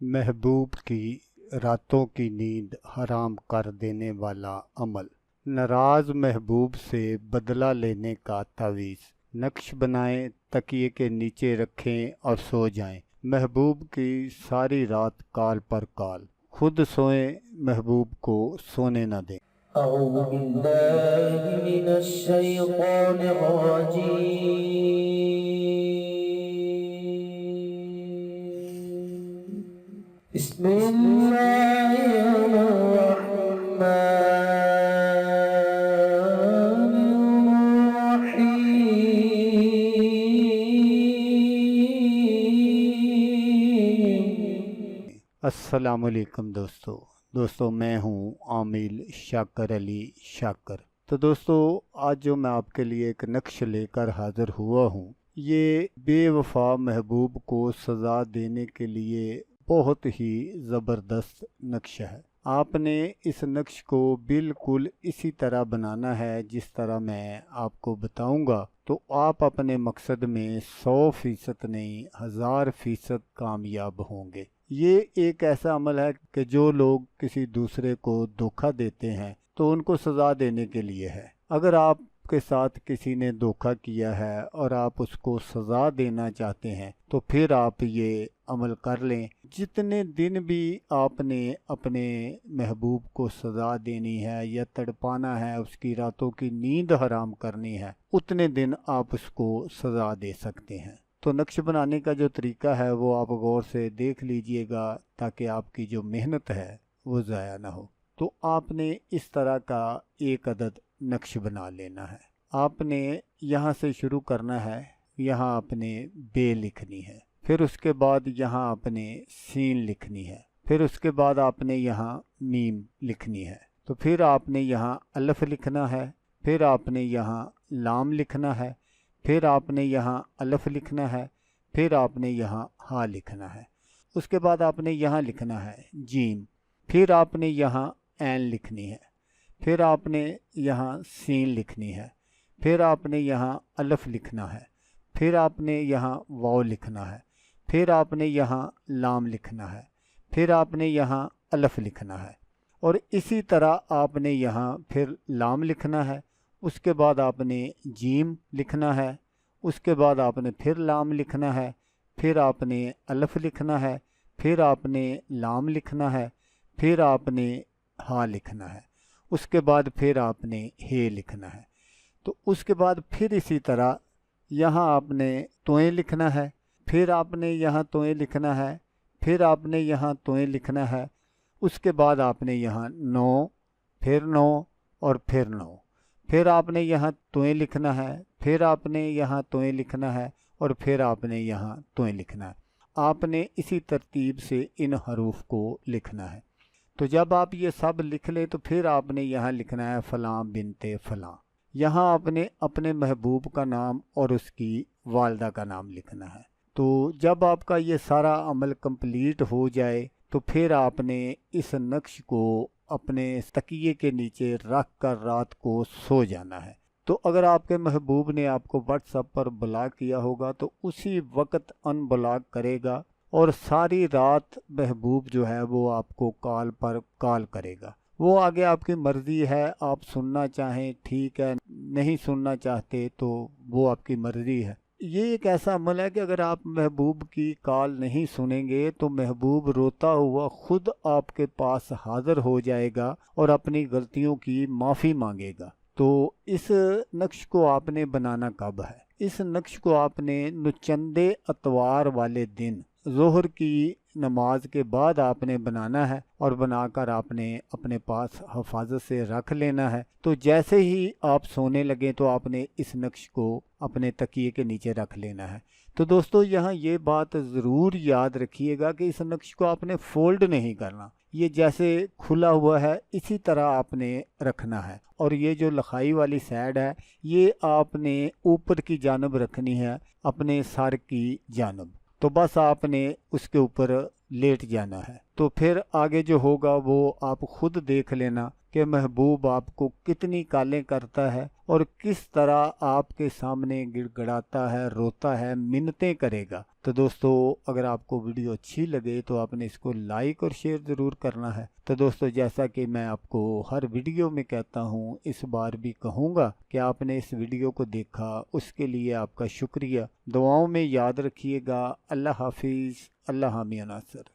महबूब की रातों की नींद हराम कर देने वाला अमल। नाराज महबूब से बदला लेने का तावीज़। नक्श बनाएं, तकिए के नीचे रखें और सो जाएं। महबूब की सारी रात काल पर काल, खुद सोएं, महबूब को सोने न दें। أعوذ بالله من الشيطان الرجيم. بسم الله الرحمن الرحيم. अस्सलामुअलैकुम दोस्तों मैं हूँ आमिल शाकर अली शाकर। तो दोस्तों, आज जो मैं आपके लिए एक नक्श लेकर हाज़िर हुआ हूँ, ये बेवफा महबूब को सज़ा देने के लिए बहुत ही ज़बरदस्त नक्श है। आपने इस नक्श को बिल्कुल इसी तरह बनाना है जिस तरह मैं आपको बताऊंगा, तो आप अपने मकसद में 100% नहीं 1000% कामयाब होंगे। ये एक ऐसा अमल है कि जो लोग किसी दूसरे को धोखा देते हैं तो उनको सज़ा देने के लिए है। अगर आपके साथ किसी ने धोखा किया है और आप उसको सज़ा देना चाहते हैं तो फिर आप ये अमल कर लें। जितने दिन भी आपने अपने महबूब को सज़ा देनी है या तड़पाना है, उसकी रातों की नींद हराम करनी है, उतने दिन आप उसको सज़ा दे सकते हैं। तो नक्श बनाने का जो तरीका है वो आप गौर से देख लीजिएगा ताकि आपकी जो मेहनत है वो ज़ाया ना हो। तो आपने इस तरह का एक अदद नक्श बना लेना है। आपने यहाँ से शुरू करना है, यहाँ आपने बे लिखनी है, फिर उसके बाद यहाँ आपने सीन लिखनी है, फिर उसके बाद आपने यहाँ मीम लिखनी है, तो फिर आपने यहाँ अलिफ लिखना है, फिर आपने यहाँ लाम लिखना है, फिर आपने यहाँ अलिफ लिखना है, फिर आपने यहाँ हा लिखना है। उसके बाद आपने यहाँ लिखना है जीम, फिर आपने यहाँ ऐन लिखनी है, फिर आपने यहाँ सीन लिखनी है, फिर आपने यहाँ अलिफ लिखना है, फिर आपने यहाँ वाव लिखना है, फिर आपने यहाँ लाम लिखना है, फिर आपने यहाँ अलिफ लिखना है, और इसी तरह आपने यहाँ फिर लाम लिखना है। उसके बाद आपने जीम लिखना है, उसके बाद आपने फिर लाम लिखना है, फिर आपने अलिफ लिखना है, फिर आपने लाम लिखना है, फिर आपने हा लिखना है, उसके बाद फिर आपने हे लिखना है। तो उसके बाद फिर इसी तरह यहाँ आपने तोएं लिखना है, फिर आपने यहाँ तोएं लिखना है, फिर आपने यहाँ तोएं लिखना है, उसके बाद आपने यहाँ 9, फिर 9 और फिर 9, फिर आपने यहाँ तोएं लिखना है, फिर आपने यहाँ तोएं लिखना है, और फिर आपने यहाँ तोएं लिखना है। आपने इसी तरतीब से इन हरूफ को लिखना है। तो जब आप ये सब लिख लें तो फिर आपने यहाँ लिखना है फ़लाँ बिनते फ़लाँ। यहाँ आपने अपने महबूब का नाम और उसकी वालदा का नाम लिखना है। तो जब आपका ये सारा अमल कंप्लीट हो जाए तो फिर आपने इस नक्श को अपने तकिए के नीचे रख कर रात को सो जाना है। तो अगर आपके महबूब ने आपको व्हाट्सएप पर ब्लॉक किया होगा तो उसी वक्त अनब्लॉक करेगा और सारी रात महबूब जो है वो आपको कॉल पर कॉल करेगा। वो आगे आपकी मर्ज़ी है, आप सुनना चाहें ठीक है, नहीं सुनना चाहते तो वो आपकी मर्ज़ी है। ये एक ऐसा अमल है कि अगर आप महबूब की कॉल नहीं सुनेंगे तो महबूब रोता हुआ खुद आपके पास हाज़िर हो जाएगा और अपनी गलतियों की माफ़ी मांगेगा। तो इस नक्श को आपने बनाना कब है? इस नक्श को आपने नुचंदे अतवार वाले दिन ज़ोहर की नमाज के बाद आपने बनाना है और बनाकर आपने अपने पास हिफाजत से रख लेना है। तो जैसे ही आप सोने लगे तो आपने इस नक्श को अपने तकिए के नीचे रख लेना है। तो दोस्तों, यहाँ ये बात ज़रूर याद रखिएगा कि इस नक्श को आपने फोल्ड नहीं करना। ये जैसे खुला हुआ है इसी तरह आपने रखना है, और ये जो लिखाई वाली साइड है ये आपने ऊपर की जानब रखनी है, अपने सर की जानब। तो बस आपने उसके ऊपर लेट जाना है। तो फिर आगे जो होगा वो आप खुद देख लेना कि महबूब आपको कितनी कालें करता है اور کس طرح آپ کے سامنے گڑ گڑاتا ہے، روتا ہے، منتیں کرے گا۔ تو دوستو اگر آپ کو ویڈیو اچھی لگے تو آپ نے اس کو لائک اور شیئر ضرور کرنا ہے۔ تو دوستو جیسا کہ میں آپ کو ہر ویڈیو میں کہتا ہوں، اس بار بھی کہوں گا کہ آپ نے اس ویڈیو کو دیکھا، اس کے لیے آپ کا شکریہ۔ دعاؤں میں یاد رکھیے گا۔ اللہ حافظ۔ اللہ حامی ناصر۔